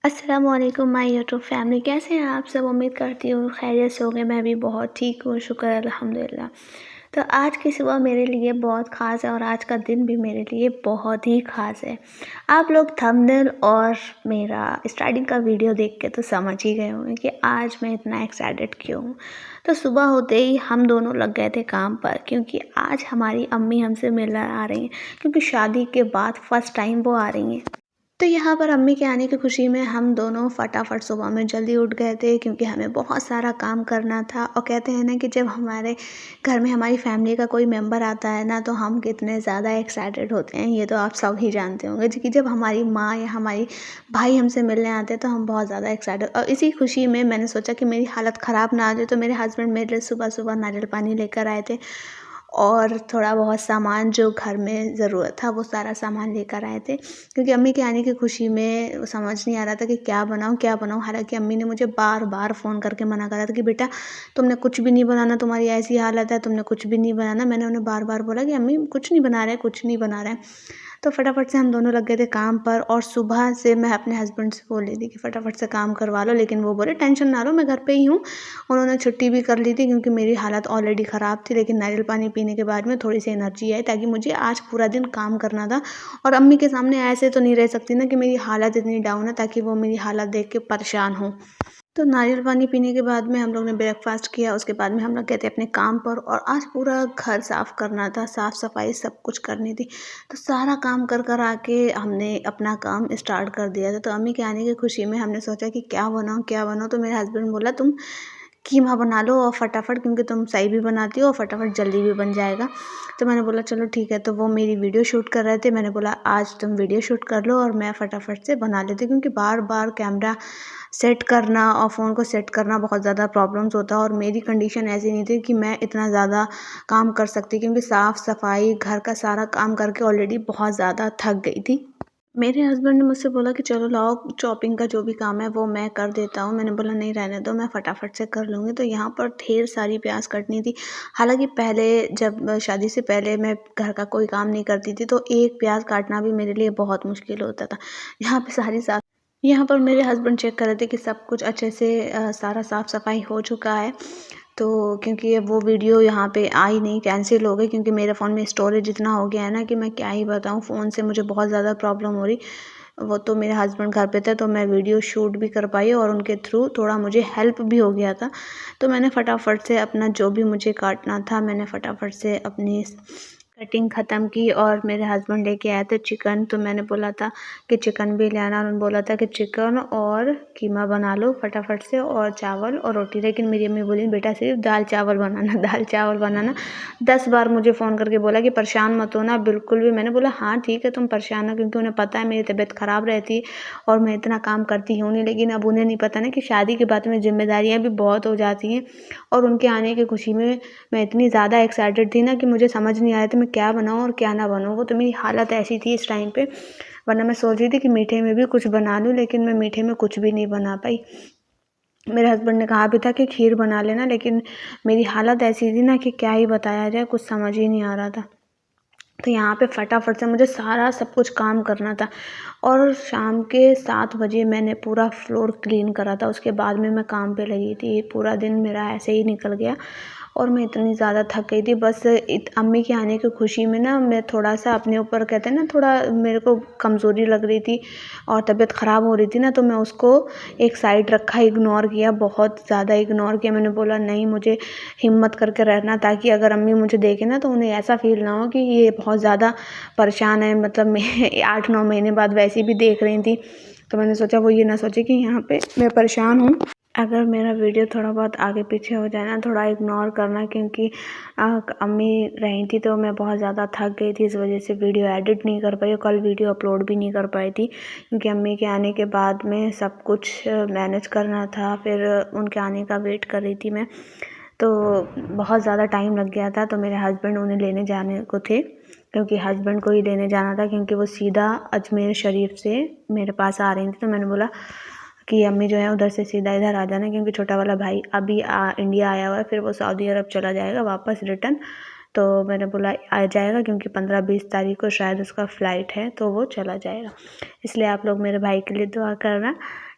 अस्सलामुअलैकुम my YouTube family, कैसे हैं आप सब। उम्मीद करती हूँ खैरियत से होंगे। मैं भी बहुत ठीक हूँ, शुक्र है अल्हम्दुलिल्लाह। तो आज की सुबह मेरे लिए बहुत ख़ास है और आज का दिन भी मेरे लिए बहुत ही ख़ास है। आप लोग थंबनेल और मेरा स्टार्टिंग का वीडियो देख के तो समझ ही गए होंगे कि आज मैं इतना एक्साइटेड क्यों हूँ। तो सुबह होते ही हम दोनों लग गए थे काम पर, क्योंकि आज हमारी अम्मी हमसे मिलने आ रही हैं, क्योंकि शादी के बाद फ़र्स्ट टाइम वो आ रही हैं। तो यहाँ पर अम्मी के आने की खुशी में हम दोनों फटाफट सुबह में जल्दी उठ गए थे, क्योंकि हमें बहुत सारा काम करना था। और कहते हैं ना कि जब हमारे घर में हमारी फैमिली का कोई मेंबर आता है ना, तो हम कितने ज़्यादा एक्साइटेड होते हैं, ये तो आप सब ही जानते होंगे। कि जब हमारी माँ या हमारी भाई हमसे मिलने आते हैं तो हम बहुत ज़्यादा एक्साइटेड। और इसी खुशी में मैंने सोचा कि मेरी हालत ख़राब ना आ जाए, तो मेरे हस्बैंड मेरे लिए सुबह सुबह नारियल पानी लेकर आए थे और थोड़ा बहुत सामान जो घर में ज़रूरत था वो सारा सामान लेकर आए थे, क्योंकि अम्मी के आने की खुशी में समझ नहीं आ रहा था कि क्या बनाऊँ क्या बनाऊँ। हालांकि अम्मी ने मुझे बार बार फ़ोन करके मना करा था कि बेटा तुमने कुछ भी नहीं बनाना, तुम्हारी ऐसी हालत है, तुमने कुछ भी नहीं बनाना। मैंने उन्हें बार बार बोला कि अम्मी कुछ नहीं बना रहे, कुछ नहीं बना रहे। तो फटाफट से हम दोनों लग गए थे काम पर। और सुबह से मैं अपने हस्बैंड से बोल रही थी कि फटाफट से काम करवा लो, लेकिन वो बोले टेंशन ना लो, मैं घर पे ही हूँ। उन्होंने छुट्टी भी कर ली थी, क्योंकि मेरी हालत ऑलरेडी ख़राब थी। लेकिन नारियल पानी पीने के बाद में थोड़ी सी एनर्जी आई, ताकि मुझे आज पूरा दिन काम करना था। और अम्मी के सामने ऐसे तो नहीं रह सकती ना कि मेरी हालत इतनी डाउन है, ताकि वो मेरी हालत देख के परेशान हो। तो नारियल पानी पीने के बाद में हम लोग ने ब्रेकफ़ास्ट किया। उसके बाद में हम लोग गए थे अपने काम पर, और आज पूरा घर साफ़ करना था, साफ़-सफ़ाई सब कुछ करनी थी। तो सारा काम कर आके हमने अपना काम स्टार्ट कर दिया था। तो अम्मी के आने की खुशी में हमने सोचा कि क्या बनाऊँ, क्या बनाऊँ? तो मेरे हस्बैंड बोला तुम कीमा बना लो और फटाफट, क्योंकि तुम सही भी बनाती हो और फटाफट जल्दी भी बन जाएगा। तो मैंने बोला चलो ठीक है। तो वो मेरी वीडियो शूट कर रहे थे, मैंने बोला आज तुम वीडियो शूट कर लो और मैं फटाफट से बना लेती हूँ, क्योंकि बार-बार कैमरा सेट करना और फ़ोन को सेट करना बहुत ज़्यादा प्रॉब्लम्स होता है। और मेरी कंडीशन ऐसी नहीं थी कि मैं इतना ज़्यादा काम कर सकती, क्योंकि साफ़-सफ़ाई घर का सारा काम करके ऑलरेडी बहुत ज़्यादा थक गई थी। मेरे हस्बैंड ने मुझसे बोला कि चलो लाओ चॉपिंग का जो भी काम है वो मैं कर देता हूँ। मैंने बोला नहीं रहने दो, मैं फटाफट से कर लूँगी। तो यहाँ पर ढेर सारी प्याज़ कटनी थी। हालाँकि पहले जब शादी से पहले मैं घर का कोई काम नहीं करती थी, तो एक प्याज़ काटना भी मेरे लिए बहुत मुश्किल होता था। यहाँ पर मेरे हस्बैंड चेक कर रहे थे कि सब कुछ अच्छे से सारा साफ़-सफ़ाई हो चुका है। तो क्योंकि अब वो वीडियो यहाँ पे आई नहीं, कैंसिल हो गई, क्योंकि मेरे फ़ोन में स्टोरेज इतना हो गया है ना कि मैं क्या ही बताऊँ। फ़ोन से मुझे बहुत ज़्यादा प्रॉब्लम हो रही। वो तो मेरे हस्बैंड घर पे थे, तो मैं वीडियो शूट भी कर पाई और उनके थ्रू थोड़ा मुझे हेल्प भी हो गया था। तो मैंने फटाफट से अपना जो भी मुझे काटना था, मैंने फटाफट से अपनी कटिंग ख़त्म की। और मेरे हस्बैंड लेके आए थे चिकन, तो मैंने बोला था कि चिकन भी ले आना। उन्होंने बोला था कि चिकन और कीमा बना लो फटाफट से, और चावल और रोटी। लेकिन मेरी अम्मी बोली बेटा सिर्फ दाल चावल बनाना, दाल चावल बनाना। 10 बार मुझे फ़ोन करके बोला कि परेशान मत होना बिल्कुल भी। मैंने बोला हाँ ठीक है तुम परेशान हो, क्योंकि उन्हें पता है मेरी तबीयत ख़राब रहती है और मैं इतना काम करती हूँ नहीं। लेकिन अब उन्हें नहीं पता ना कि शादी के बाद में ज़िम्मेदारियाँ भी बहुत हो जाती हैं। और उनके आने की खुशी में मैं इतनी ज़्यादा एक्साइटेड थी ना कि मुझे समझ नहीं आ रहा था मैं क्या बनाऊँ और क्या ना बनाऊँ। वो तो मेरी हालत ऐसी थी इस टाइम पे, वरना मैं सोच रही थी कि मीठे में भी कुछ बना लूँ, लेकिन मैं मीठे में कुछ भी नहीं बना पाई। मेरे हस्बैंड ने कहा भी था कि खीर बना लेना, लेकिन मेरी हालत ऐसी थी ना कि क्या ही बताया जाए, कुछ समझ ही नहीं आ रहा था। तो यहाँ पे फटाफट से मुझे सारा सब कुछ काम करना था। और शाम के 7 बजे मैंने पूरा फ्लोर क्लीन करा था। उसके बाद में मैं काम पे लगी थी। पूरा दिन मेरा ऐसे ही निकल गया और मैं इतनी ज़्यादा थक गई थी। बस अम्मी के आने की खुशी में ना मैं थोड़ा-सा अपने ऊपर, कहते हैं ना, थोड़ा मेरे को कमज़ोरी लग रही थी और तबीयत ख़राब हो रही थी ना, तो मैं उसको एक साइड रखा, इग्नोर किया, बहुत ज़्यादा इग्नोर किया। मैंने बोला नहीं, मुझे हिम्मत करके रहना, ताकि अगर अम्मी मुझे देखें ना तो उन्हें ऐसा फ़ील ना हो कि ये बहुत ज़्यादा परेशान है। मतलब मैं 8-9 महीने बाद वैसे भी देख रही थी, तो मैंने सोचा वो ये ना सोचे कि यहाँ पे मैं परेशान हूँ। अगर मेरा वीडियो थोड़ा बहुत आगे पीछे हो जाए ना, थोड़ा इग्नोर करना, क्योंकि अम्मी रही थी तो मैं बहुत ज़्यादा थक गई थी। इस वजह से वीडियो एडिट नहीं कर पाई और कल वीडियो अपलोड भी नहीं कर पाई थी, क्योंकि अम्मी के आने के बाद में सब कुछ मैनेज करना था। फिर उनके आने का वेट कर रही थी मैं, तो बहुत ज़्यादा टाइम लग गया था। तो मेरे हस्बैंड उन्हें लेने जाने को थे, क्योंकि हस्बैंड को ही लेने जाना था, क्योंकि वो सीधा अजमेर शरीफ से मेरे पास आ रही थी। तो मैंने बोला कि अम्मी जो है उधर से सीधा इधर आ जाना, क्योंकि छोटा वाला भाई अभी इंडिया आया हुआ है, फिर वो सऊदी अरब चला जाएगा वापस रिटर्न। तो मैंने बोला आ जाएगा, क्योंकि 15-20 तारीख को शायद उसका फ़्लाइट है, तो वो चला जाएगा। इसलिए आप लोग मेरे भाई के लिए दुआ करना,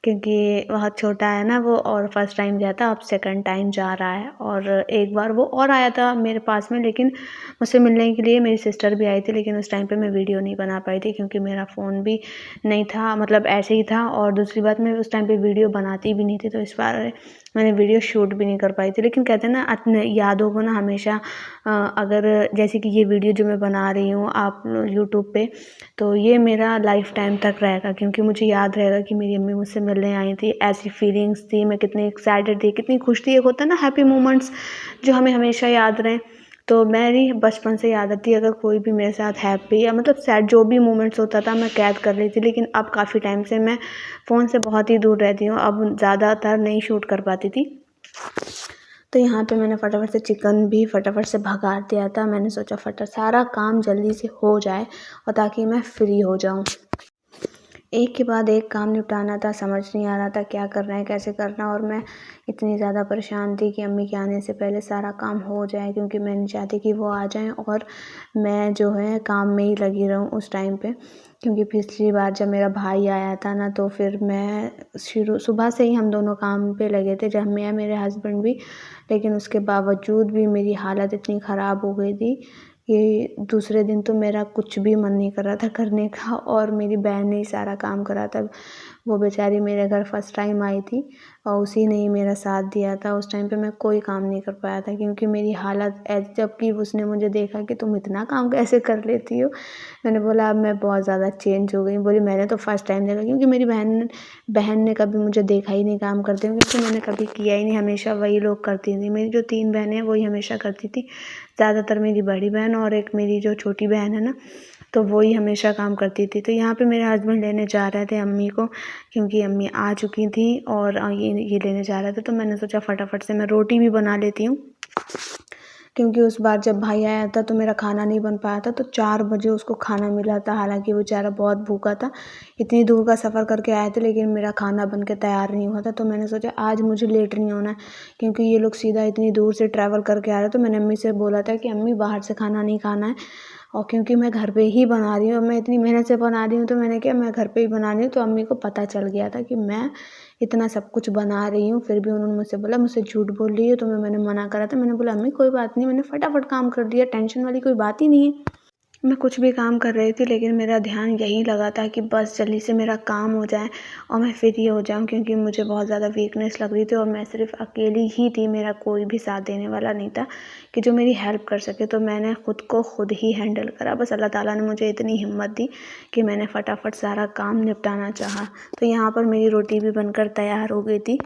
क्योंकि बहुत छोटा है ना वो, और फर्स्ट टाइम गया था, अब सेकंड टाइम जा रहा है। और एक बार वो और आया था मेरे पास में, लेकिन मुझसे मिलने के लिए मेरी सिस्टर भी आई थी, लेकिन उस टाइम पे मैं वीडियो नहीं बना पाई थी क्योंकि मेरा फ़ोन भी नहीं था, मतलब ऐसे ही था। और दूसरी बात, मैं उस टाइम पे वीडियो बनाती भी नहीं थी, तो इस बार मैंने वीडियो शूट भी नहीं कर पाई थी। लेकिन कहते हैं ना, अपने यादों को ना हमेशा अगर जैसे कि ये वीडियो जो मैं बना रही हूँ आप यूट्यूब पे, तो ये मेरा लाइफ टाइम तक रहेगा, क्योंकि मुझे याद रहेगा कि मेरी अम्मी मुझसे मिलने आई थी, ऐसी फीलिंग्स थी, मैं कितनी एक्साइटेड थी, कितनी खुश थी। एक होता है ना हैप्पी मोमेंट्स जो हमें हमेशा याद रहें, तो मेरी बचपन से याद आती है। अगर कोई भी मेरे साथ हैप्पी या मतलब सैड जो भी मोमेंट्स होता था, मैं कैद कर लेती थी। लेकिन अब काफ़ी टाइम से मैं फ़ोन से बहुत ही दूर रहती हूँ, अब ज़्यादातर नहीं शूट कर पाती थी। तो यहाँ पे मैंने फटाफट से चिकन भी फटाफट से भगा दिया था। मैंने सोचा सारा काम जल्दी से हो जाए और ताकि मैं फ्री हो जाऊँ। एक के बाद एक काम निपटाना था, समझ नहीं आ रहा था क्या करना है, कैसे करना। और मैं इतनी ज़्यादा परेशान थी कि अम्मी के आने से पहले सारा काम हो जाए, क्योंकि मैं नहीं चाहती कि वो आ जाएँ और मैं जो है काम में ही लगी रहूँ उस टाइम पे। क्योंकि पिछली बार जब मेरा भाई आया था ना, तो फिर मैं शुरू सुबह से ही हम दोनों काम पे लगे थे, जब मैं मेरे हस्बैंड भी। लेकिन उसके बावजूद भी मेरी हालत इतनी ख़राब हो गई थी कि दूसरे दिन तो मेरा कुछ भी मन नहीं कर रहा था करने का, और मेरी बहन ने ही सारा काम करा था। वो बेचारी मेरे घर फर्स्ट टाइम आई थी और उसी ने ही मेरा साथ दिया था। उस टाइम पे मैं कोई काम नहीं कर पाया था, क्योंकि मेरी हालत जबकि उसने मुझे देखा कि तुम इतना काम कैसे कर लेती हो। मैंने बोला अब मैं बहुत ज़्यादा चेंज हो गई। बोली मैंने तो फर्स्ट टाइम देखा, क्योंकि मेरी बहन ने कभी मुझे देखा ही नहीं काम करते हुए, क्योंकि मैंने कभी किया ही नहीं, हमेशा वही लोग करती थी। मेरी जो 3 बहनें हैं वही हमेशा करती थी, ज़्यादातर मेरी बड़ी बहन और एक मेरी जो छोटी बहन है ना, तो वो ही हमेशा काम करती थी। तो यहाँ पे मेरे हस्बैंड लेने जा रहे थे अम्मी को, क्योंकि अम्मी आ चुकी थी और ये लेने जा रहे थे। तो मैंने सोचा फटाफट से मैं रोटी भी बना लेती हूँ, क्योंकि उस बार जब भाई आया था तो मेरा खाना नहीं बन पाया था, तो 4 बजे उसको खाना मिला था। हालाँकि वो बेचारा बहुत भूखा था, इतनी दूर का सफ़र करके आए थे, लेकिन मेरा खाना बन के तैयार नहीं हुआ था। तो मैंने सोचा आज मुझे लेट नहीं होना है, क्योंकि ये लोग सीधा इतनी दूर से ट्रैवल करके आ रहे हैं। तो मैंने अम्मी से बोला था कि अम्मी बाहर से खाना नहीं खाना है, और क्योंकि मैं घर पे ही बना रही हूँ और मैं इतनी मेहनत से बना रही हूँ, तो मैंने क्या मैं घर पे ही बना रही हूँ। तो अम्मी को पता चल गया था कि मैं इतना सब कुछ बना रही हूँ, फिर भी उन्होंने मुझसे बोला मुझसे झूठ बोल रही है। तो मैंने मना करा था, मैंने बोला अम्मी कोई बात नहीं, मैंने फटाफट काम कर दिया, टेंशन वाली कोई बात ही नहीं है। मैं कुछ भी काम कर रही थी, लेकिन मेरा ध्यान यही लगा था कि बस जल्दी से मेरा काम हो जाए और मैं फ्री हो जाऊँ, क्योंकि मुझे बहुत ज़्यादा वीकनेस लग रही थी और मैं सिर्फ अकेली ही थी, मेरा कोई भी साथ देने वाला नहीं था कि जो मेरी हेल्प कर सके। तो मैंने ख़ुद को खुद ही हैंडल करा। बस अल्लाह ताला ने मुझे इतनी हिम्मत दी कि मैंने फटाफट सारा काम निपटाना चाहा। तो यहाँ पर मेरी रोटी भी बनकर तैयार हो गई थी।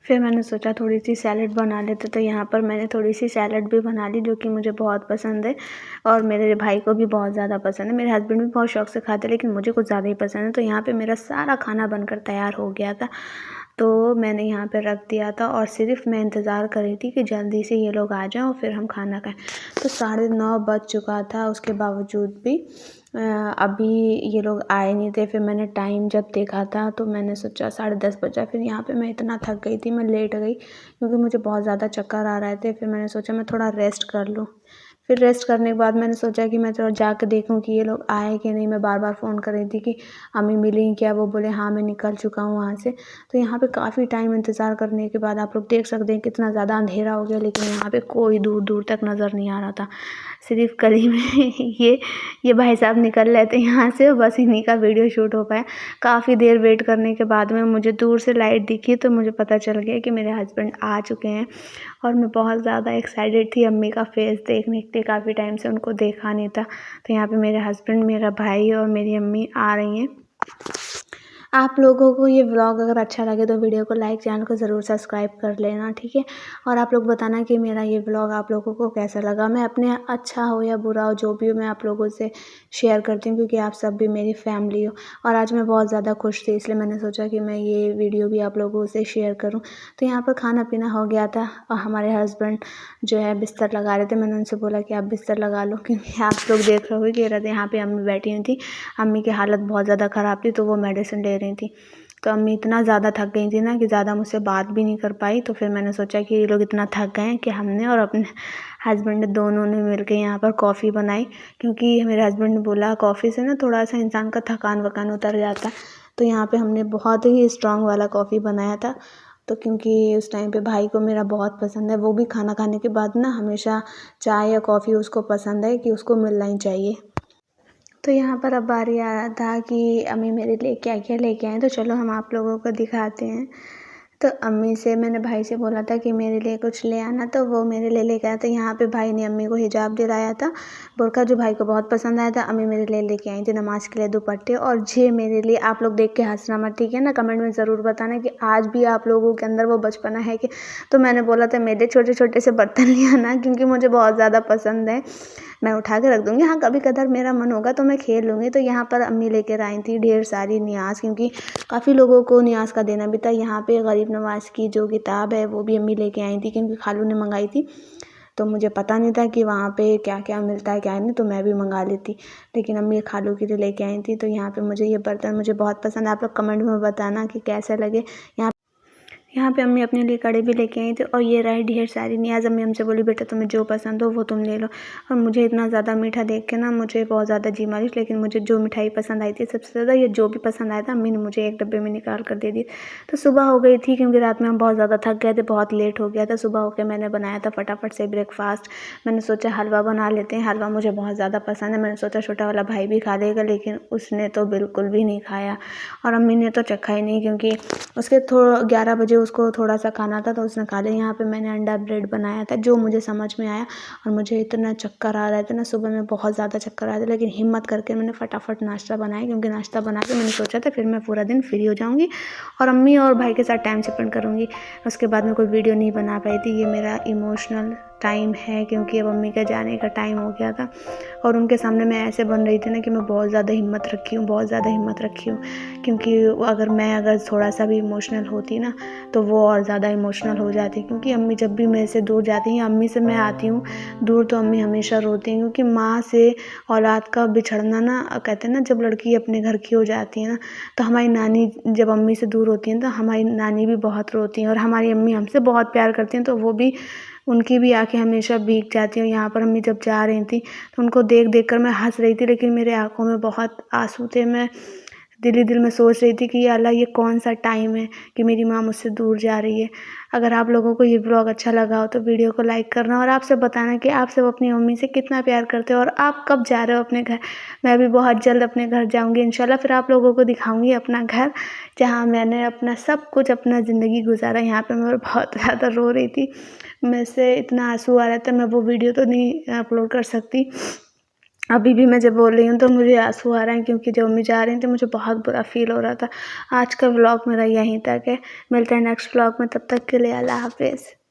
फिर मैंने सोचा थोड़ी सी सैलेड बना लेते, तो यहाँ पर मैंने थोड़ी सी सैलेड भी बना ली, जो कि मुझे बहुत पसंद है और मेरे भाई को भी बहुत ज़्यादा पसंद है। मेरे हस्बैंड भी बहुत शौक से खाते हैं, लेकिन मुझे कुछ ज़्यादा ही पसंद है। तो यहाँ पे मेरा सारा खाना बनकर तैयार हो गया था, तो मैंने यहाँ पे रख दिया था और सिर्फ मैं इंतज़ार कर रही थी कि जल्दी से ये लोग आ जाएँ और फिर हम खाना खाएँ। तो 9:30 बज चुका था, उसके बावजूद भी अभी ये लोग आए नहीं थे। फिर मैंने टाइम जब देखा था तो मैंने सोचा 10:30 बजा। फिर यहाँ पे मैं इतना थक गई थी, मैं लेट गई, क्योंकि मुझे बहुत ज़्यादा चक्कर आ रहे थे। फिर मैंने सोचा मैं थोड़ा रेस्ट कर लूँ। फिर रेस्ट करने के बाद मैंने सोचा कि मैं थोड़ा जाके देखूँ कि ये लोग आए कि नहीं। मैं बार-बार फ़ोन कर रही थी कि अम्मी मिली क्या? वो बोले हाँ, मैं निकल चुका हूँ वहाँ से। तो यहाँ पे काफ़ी टाइम इंतज़ार करने के बाद आप लोग देख सकते हैं कितना ज़्यादा अंधेरा हो गया, लेकिन यहाँ पे कोई दूर-दूर तक नज़र नहीं आ रहा था। सिर्फ़ गली में ये भाई साहब निकल रहे थे यहाँ से, बस इन्हीं का वीडियो शूट हो पाया। काफ़ी देर वेट करने के बाद में मुझे दूर से लाइट दिखी, तो मुझे पता चल गया कि मेरे हस्बैंड आ चुके हैं और मैं बहुत ज़्यादा एक्साइटेड थी अम्मी का फेस देखने के लिए। काफ़ी टाइम से उनको देखा नहीं था। तो यहाँ पे मेरे हस्बैंड, मेरा भाई और मेरी अम्मी आ रही हैं। आप लोगों को ये व्लॉग अगर अच्छा लगे तो वीडियो को लाइक, चैनल को ज़रूर सब्सक्राइब कर लेना, ठीक है। और आप लोग बताना कि मेरा ये व्लॉग आप लोगों को कैसा लगा। मैं अपने अच्छा हो या बुरा हो, जो भी हो, मैं आप लोगों से शेयर करती हूँ, क्योंकि आप सब भी मेरी फैमिली हो। और आज मैं बहुत ज़्यादा खुश थी, इसलिए मैंने सोचा कि मैं ये वीडियो भी आप लोगों से शेयर करूँ। तो यहाँ पर खाना पीना हो गया था और हमारे हस्बैंड जो है बिस्तर लगा रहे थे। मैंने उनसे बोला कि आप बिस्तर लगा लो, क्योंकि आप लोग देख रहे होगे कि यहाँ पे अम्मी बैठी हुई थी। अम्मी की हालत बहुत ज़्यादा ख़राब थी, तो वो मेडिसिन ले रही थी। तो अम्मी इतना ज़्यादा थक गई थी ना कि ज़्यादा मुझसे बात भी नहीं कर पाई। तो फिर मैंने सोचा कि ये लोग इतना थक गए हैं कि हमने और अपने हस्बैंड ने दोनों ने मिल के यहाँ पर कॉफ़ी बनाई, क्योंकि मेरे हस्बैंड ने बोला कॉफ़ी से ना थोड़ा सा इंसान का थकान वकान उतर जाता है। तो यहाँ पे हमने बहुत ही स्ट्रॉन्ग वाला कॉफ़ी बनाया था। तो क्योंकि उस टाइम पे भाई को मेरा बहुत पसंद है, वो भी खाना खाने के बाद ना हमेशा चाय या कॉफ़ी उसको पसंद है कि उसको मिलना ही चाहिए। तो यहाँ पर अब बारी आ रहा था कि अम्मी मेरे लिए क्या-क्या लेके आएँ, तो चलो हम आप लोगों को दिखाते हैं। तो अम्मी से मैंने भाई से बोला था कि मेरे लिए कुछ ले आना, तो वो मेरे लिए लेके आया था। यहाँ पे भाई ने अम्मी को हिजाब दिलाया था, बुर्का जो भाई को बहुत पसंद आया था। अम्मी मेरे लिए लेके आई थी नमाज़ के लिए दुपट्टे, और ये मेरे लिए, आप लोग देख के हँसना मत, ठीक है ना? कमेंट में ज़रूर बताना कि आज भी आप लोगों के अंदर वो बचपना है कि। तो मैंने बोला था मेरे छोटे-छोटे से बर्तन ले आना, क्योंकि मुझे बहुत ज़्यादा पसंद है। मैं उठा के रख दूँगी, हाँ कभी-कभार मेरा मन होगा तो मैं खेल लूँगी। तो यहाँ पर अम्मी लेकर आई थी ढेर सारी नियाज़, क्योंकि काफ़ी लोगों को नियाज़ का देना भी था। यहाँ पे गरीब नवाज़ की जो किताब है वो भी अम्मी लेके आई थी, क्योंकि खालू ने मंगाई थी। तो मुझे पता नहीं था कि वहाँ पे क्या-क्या मिलता है क्या नहीं, तो मैं भी मंगा लेती। लेकिन अम्मी खालू के लिए लेके आई थी। तो यहाँ पे मुझे ये बर्तन मुझे बहुत पसंद है। आप लोग कमेंट में बताना कि कैसे लगे। यहाँ पे अम्मी अपने लिए कड़े भी लेके आई थी, और ये रही ढेर सारी नियाज़। अम्मी हमसे बोली बेटा तुम्हें जो पसंद हो वो तुम ले लो। और मुझे इतना ज़्यादा मीठा देख के ना मुझे बहुत ज़्यादा जी मारी, लेकिन मुझे जो मिठाई पसंद आई थी सबसे ज़्यादा, ये जो भी पसंद आया था अम्मी ने मुझे एक डब्बे में निकाल कर दे दी। तो सुबह हो गई थी, क्योंकि रात में हम बहुत ज़्यादा थक गए थे, बहुत लेट हो गया था। सुबह होकर मैंने बनाया था फटाफट से ब्रेकफास्ट। मैंने सोचा हलवा बना लेते हैं, हलवा मुझे बहुत ज़्यादा पसंद है। मैंने सोचा छोटा वाला भाई भी खा लेगा, लेकिन उसने तो बिल्कुल भी नहीं खाया, और अम्मी ने तो चखा ही नहीं, क्योंकि उसके 11 बजे उसको थोड़ा सा खाना था तो उसने खा लिया। यहाँ पे मैंने अंडा ब्रेड बनाया था, जो मुझे समझ में आया, और मुझे इतना चक्कर आ रहे थे ना, सुबह में बहुत ज़्यादा चक्कर आ रहे थे, लेकिन हिम्मत करके मैंने फटाफट नाश्ता बनाया, क्योंकि नाश्ता बना के मैंने सोचा था फिर मैं पूरा दिन फ्री हो जाऊँगी और अम्मी और भाई के साथ टाइम स्पेंड करूँगी। उसके बाद मैं कोई वीडियो नहीं बना पाई थी। ये मेरा इमोशनल टाइम है, क्योंकि अब अम्मी का जाने का टाइम हो गया था, और उनके सामने मैं ऐसे बन रही थी ना कि मैं बहुत ज़्यादा हिम्मत रखी हूँ, बहुत ज़्यादा हिम्मत रखी हूँ। क्योंकि अगर थोड़ा सा भी इमोशनल होती ना, तो वो और ज़्यादा इमोशनल हो जाती, क्योंकि अम्मी जब भी मेरे से दूर जाती हैं, अम्मी से मैं आती हूँ दूर, तो अम्मी हमेशा रोती हैं, क्योंकि माँ से औलाद का बिछड़ना ना, कहते हैं ना जब लड़की अपने घर की हो जाती है ना, तो हमारी नानी जब अम्मी से दूर होती हैं तो हमारी नानी भी बहुत रोती हैं, और हमारी अम्मी हमसे बहुत प्यार करती हैं, तो वो भी, उनकी भी आँखें हमेशा भीग जाती हैं। यहाँ पर अम्मी जब जा रही थी तो उनको देख कर मैं हँस रही थी, लेकिन मेरे आँखों में बहुत आंसू थे। मैं दिल ही दिल में सोच रही थी कि या अल्लाह ये कौन सा टाइम है कि मेरी माँ मुझसे दूर जा रही है। अगर आप लोगों को ये व्लॉग अच्छा लगा हो तो वीडियो को लाइक करना, और आप सब बताना कि आप सब अपनी मम्मी से कितना प्यार करते हो, और आप कब जा रहे हो अपने घर। मैं भी बहुत जल्द अपने घर जाऊँगी इंशाल्लाह, फिर आप लोगों को दिखाऊँगी अपना घर, जहाँ मैंने अपना सब कुछ, अपना ज़िंदगी गुजारा। यहाँ पे मैं बहुत ज़्यादा रो रही थी, मेरे से इतना आंसू आ रहा था, मैं वो वीडियो तो नहीं अपलोड कर सकती। अभी भी मैं जब बोल रही हूँ तो मुझे आँसू आ रहे हैं, क्योंकि जब मम्मी जा रही थी मुझे बहुत बुरा फ़ील हो रहा था। आज का व्लॉग मेरा यहीं तक है, मिलते हैं नेक्स्ट व्लॉग में, तब तक के लिए अल्लाह हाफ़िज़।